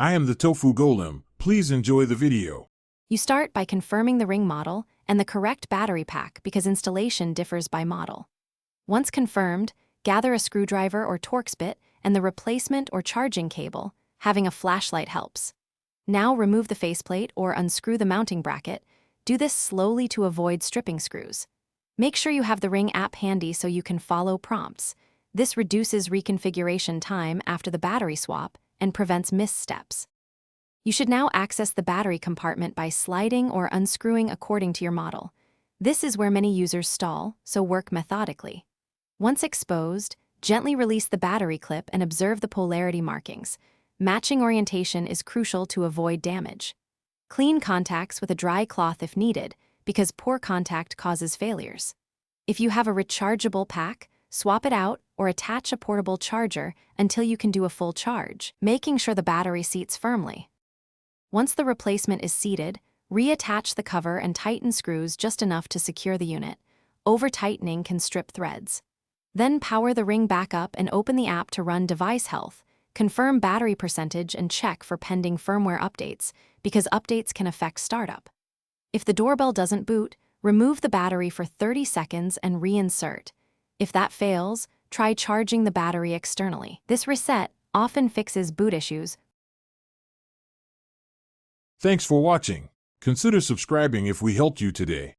I am the Tofu Golem. Please enjoy the video. You start by confirming the ring model and the correct battery pack because installation differs by model. Once confirmed, gather a screwdriver or Torx bit and the replacement or charging cable. Having a flashlight helps. Now remove the faceplate or unscrew the mounting bracket. Do this slowly to avoid stripping screws. Make sure you have the Ring app handy so you can follow prompts. This reduces reconfiguration time after the battery swap and prevents missteps. You should now access the battery compartment by sliding or unscrewing according to your model. This is where many users stall, so work methodically. Once exposed, gently release the battery clip and observe the polarity markings. Matching orientation is crucial to avoid damage. Clean contacts with a dry cloth if needed, because poor contact causes failures. If you have a rechargeable pack, swap it out or attach a portable charger until you can do a full charge, making sure the battery seats firmly. Once the replacement is seated, reattach the cover and tighten screws just enough to secure the unit. Over-tightening can strip threads. Then power the Ring back up and open the app to run device health. Confirm battery percentage and check for pending firmware updates, because updates can affect startup. If the doorbell doesn't boot, remove the battery for 30 seconds and reinsert. If that fails, try charging the battery externally. This reset often fixes boot issues. Thanks for watching. Consider subscribing if we helped you today.